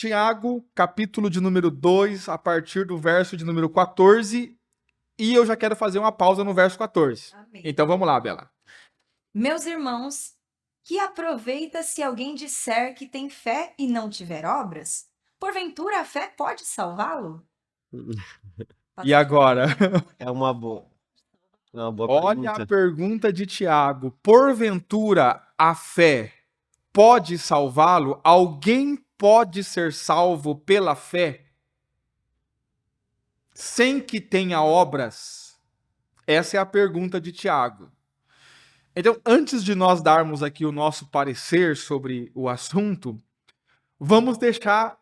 Tiago, capítulo de número 2, a partir do verso de número 14, e eu já quero fazer uma pausa no verso 14. Amém. Então vamos lá, Bela. Meus irmãos, que aproveita se alguém disser que tem fé e não tiver obras? Porventura a fé pode salvá-lo? E agora? É uma boa Olha a pergunta. pergunta de Tiago. Porventura a fé pode salvá-lo? Alguém pode ser salvo pela fé sem que tenha obras? Essa é a pergunta de Tiago. Então, antes de nós darmos aqui o nosso parecer sobre o assunto, vamos deixar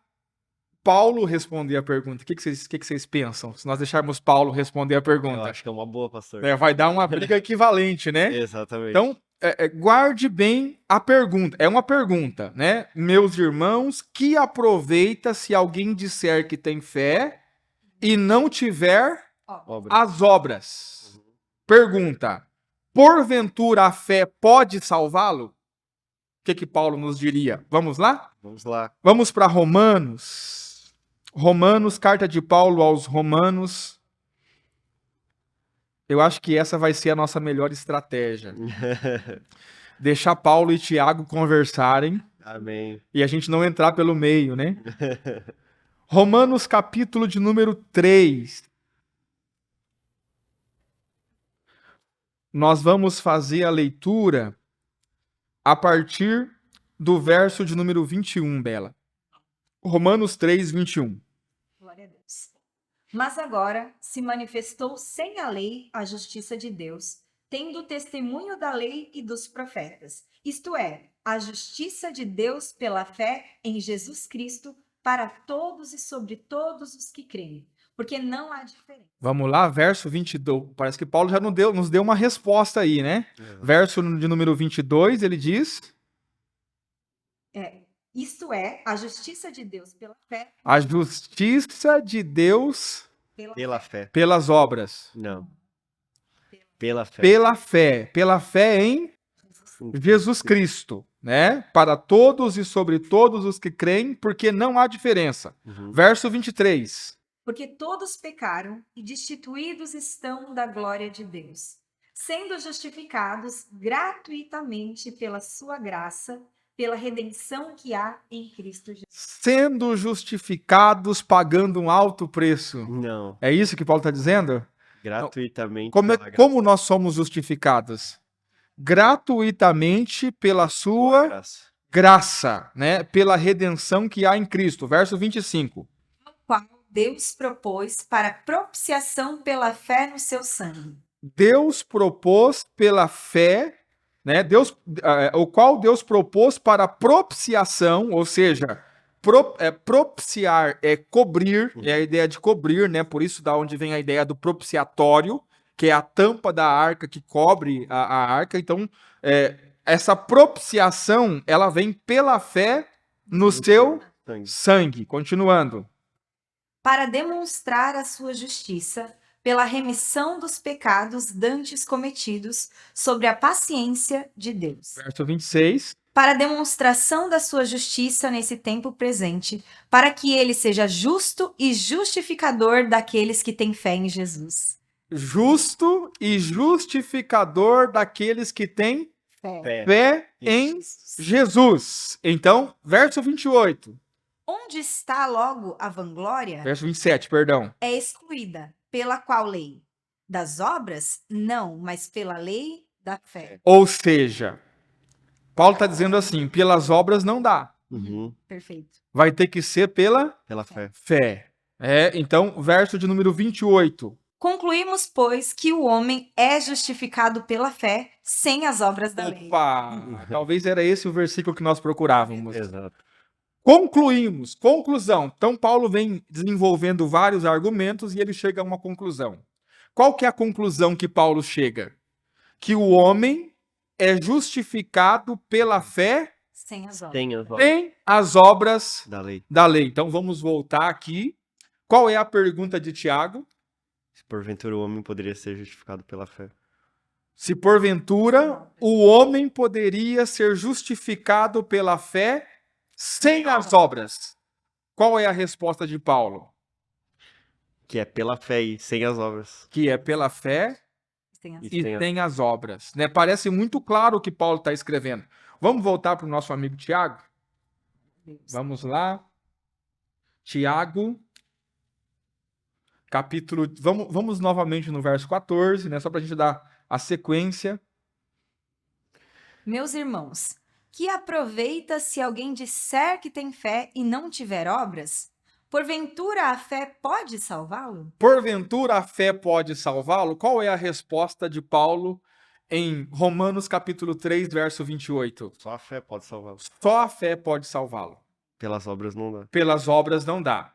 Paulo responder a pergunta. O que vocês pensam? Se nós deixarmos Paulo responder a Eu pergunta. acho que é uma boa, pastor. Vai dar uma briga equivalente, né? Exatamente. Então, guarde bem a pergunta. É uma pergunta, né? Meus irmãos, que aproveita se alguém disser que tem fé e não tiver Obra. as obras? Pergunta. Porventura a fé pode salvá-lo? O que Paulo nos diria? Vamos lá? Vamos lá. Vamos para Romanos. Romanos, carta de Paulo aos Romanos. Eu acho que essa vai ser a nossa melhor estratégia. Deixar Paulo e Tiago conversarem. Amém. E a gente não entrar pelo meio, né? Romanos, capítulo de número 3. Nós vamos fazer a leitura a partir do verso de número 21, Bela. Romanos 3, 21. Glória a Deus. Mas agora se manifestou sem a lei a justiça de Deus, tendo o testemunho da lei e dos profetas, isto é, a justiça de Deus pela fé em Jesus Cristo para todos e sobre todos os que creem, porque não há diferença. Vamos lá, verso 22. Parece que Paulo já nos deu uma resposta aí, né? Verso de número 22, ele diz... Isto é, a justiça de Deus pela fé. A justiça de Deus Pela fé. pelas obras. Não. Pela fé. Pela fé. Pela fé em Jesus Cristo, né? Para todos e sobre todos os que creem, porque não há diferença. Verso 23. Porque todos pecaram e destituídos estão da glória de Deus, sendo justificados gratuitamente pela sua graça, pela redenção que há em Cristo Jesus. Sendo justificados pagando um alto preço. Não. É isso que Paulo está dizendo? Gratuitamente. Como nós somos justificados? Gratuitamente pela sua graça, né? Pela redenção que há em Cristo. Verso 25. O qual Deus propôs para propiciação pela fé no seu sangue. Deus propôs pela fé, né? O qual Deus propôs para propiciação, ou seja, propiciar é cobrir, é a ideia de cobrir, né? Por isso da onde vem a ideia do propiciatório, que é a tampa da arca que cobre a arca. Então, essa propiciação, ela vem pela fé no seu sangue. Continuando. Para demonstrar a sua justiça, pela remissão dos pecados dantes cometidos, sobre a paciência de Deus. Verso 26. Para demonstração da sua justiça nesse tempo presente, para que ele seja justo e justificador daqueles que têm fé em Jesus. Justo e justificador daqueles que têm fé em Jesus. Então, verso 28. Onde está logo a vanglória? Verso 27, perdão. É excluída. Pela qual lei? Das obras? Não, mas pela lei da fé. Ou seja, Paulo está dizendo assim, pelas obras não dá. Perfeito. Vai ter que ser pela fé. Então, verso de número 28. Concluímos, pois, que o homem é justificado pela fé, sem as obras da lei. Opa! Talvez era esse o versículo que nós procurávamos. Exato. Concluímos. Conclusão. Então, Paulo vem desenvolvendo vários argumentos e ele chega a uma conclusão. Qual que é a conclusão que Paulo chega? Que o homem é justificado pela fé sem as obras, sem as obras da lei. Então, vamos voltar aqui. Qual é a pergunta de Tiago? Se porventura o homem poderia ser justificado pela fé. Se porventura o homem poderia ser justificado pela fé sem as obras. Qual é a resposta de Paulo? Que é pela fé e sem as obras. Que é pela fé Tem as- e Sem a- tem as obras. Né? Parece muito claro o que Paulo está escrevendo. Vamos voltar para o nosso amigo Tiago? Vamos lá. Tiago, capítulo. Vamos novamente no verso 14, né? Só para a gente dar a sequência. Meus irmãos, que aproveita se alguém disser que tem fé e não tiver obras? Porventura a fé pode salvá-lo? Porventura a fé pode salvá-lo? Qual é a resposta de Paulo em Romanos capítulo 3, verso 28? Só a fé pode salvá-lo. Só a fé pode salvá-lo. Pelas obras não dá. Pelas obras não dá.